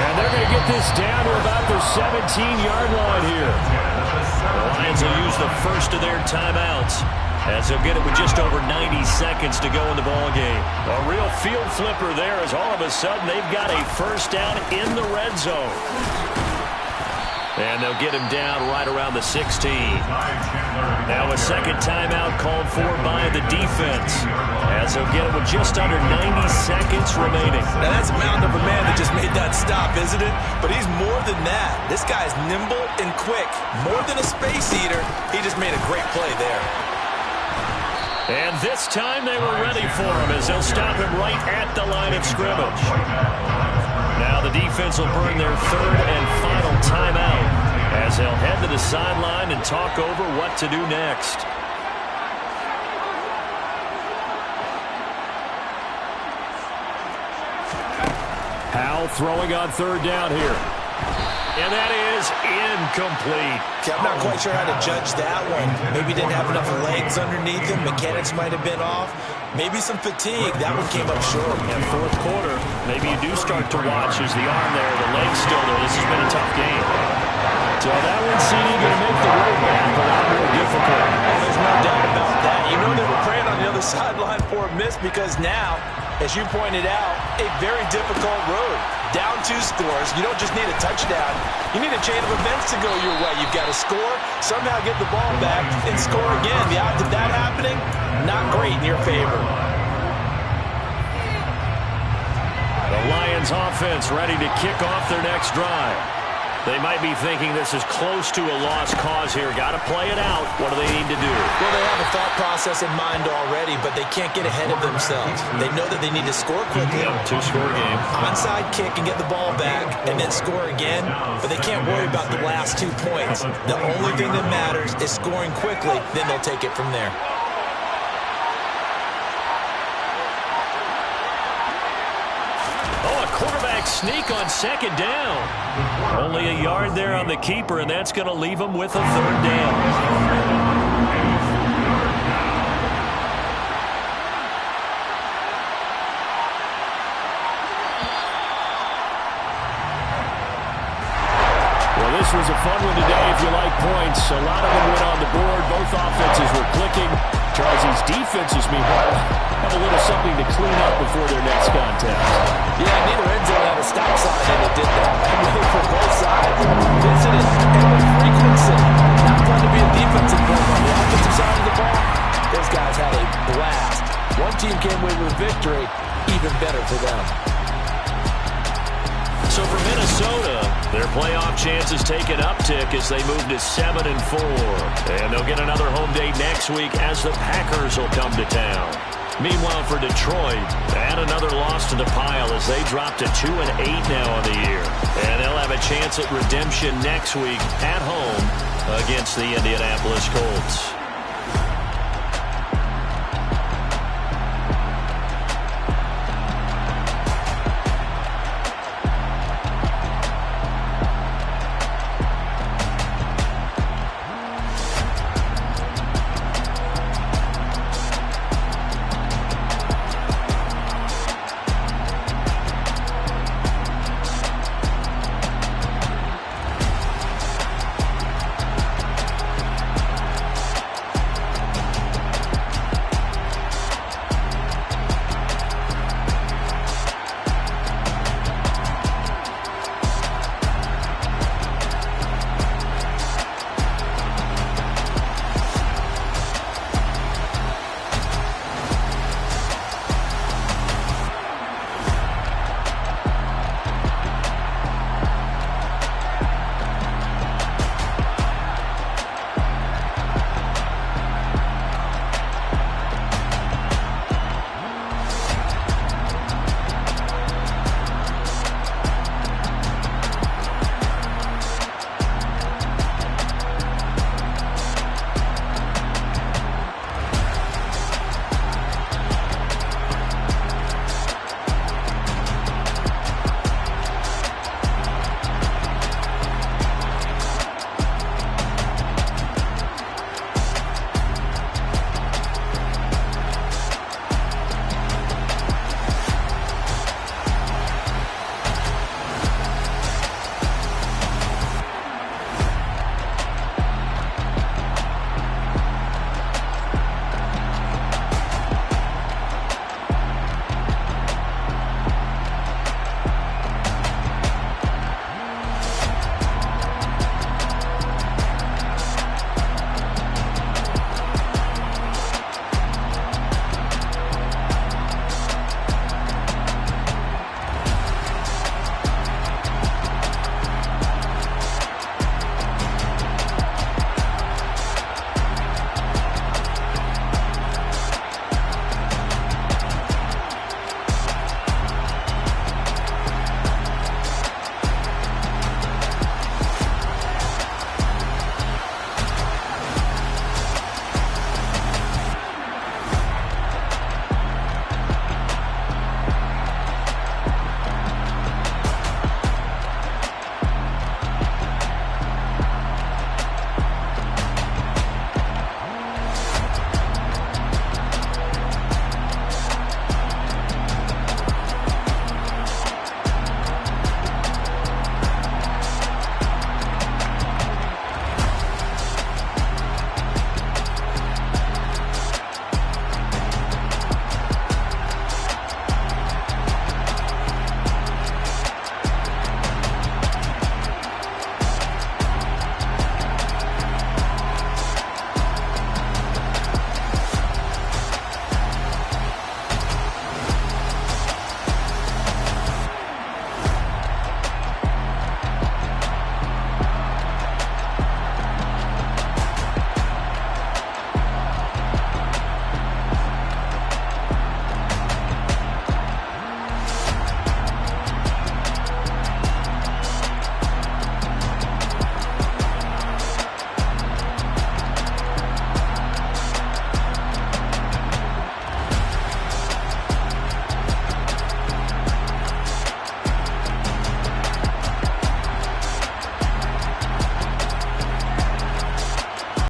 Speaker 1: And they're going to get this down to about the 17-yard line here. The Lions will use the first of their timeouts, as they'll get it with just over 90 seconds to go in the ballgame. A real field flipper there, as all of a sudden they've got a first down in the red zone. And they'll get him down right around the 16. Now a second timeout called for by the defense, as they'll get it with just under 90 seconds remaining.
Speaker 2: Now that's a mountain of a man that just made that stop, isn't it? But he's more than that. This guy's nimble and quick. More than a space eater, he just made a great play there.
Speaker 1: And this time they were ready for him, as they'll stop him right at the line of scrimmage. Now the defense will burn their third and final timeout, as they'll head to the sideline and talk over what to do next. Howell throwing on third down here. And that is incomplete.
Speaker 2: I'm not quite sure how to judge that one. Maybe didn't have enough legs underneath him. Mechanics might have been off. Maybe some fatigue. That one came up short.
Speaker 1: And fourth quarter, maybe you do start to watch as the arm there, the leg's still there. This has been a tough game. So that one's going to make the road back a lot more difficult.
Speaker 2: Oh, there's no doubt about that. You know they were praying on the other sideline for a miss, because now, as you pointed out, a very difficult road. Down 2 scores. You don't just need a touchdown. You need a chain of events to go your way. You've got to score, somehow get the ball back, and score again. The odds of that happening, not great in your favor.
Speaker 1: The Lions offense ready to kick off their next drive. They might be thinking this is close to a lost cause here. Got to play it out. What do they need to do?
Speaker 2: Well, they have a thought process in mind already, but they can't get ahead of themselves. They know that they need to score quickly.
Speaker 1: Yep, 2-score game.
Speaker 2: Onside kick and get the ball back, and then score again. But they can't worry about the last 2 points. The only thing that matters is scoring quickly. Then they'll take it from there.
Speaker 1: Oh, a quarterback sneak on second down. Only a yard there on the keeper, and that's going to leave him with a third down. Well, this was a fun one today if you like points. A lot of them went on the board. Both offenses were clicking. Charles's defenses, meanwhile, have a little something to clean up before their next contest.
Speaker 4: Yeah, neither end zone had a stop sign, and it did that. Really, for both sides, visited and with frequency. Not fun to be a defensive player on the offensive side of the ball. Those guys had a blast. One team came away with a victory, even better for them.
Speaker 1: So for Minnesota, their playoff chances take an uptick as they move to 7-4. And they'll get another home date next week as the Packers will come to town. Meanwhile, for Detroit, add another loss to the pile as they drop to 2-8 now on the year. And they'll have a chance at redemption next week at home against the Indianapolis Colts.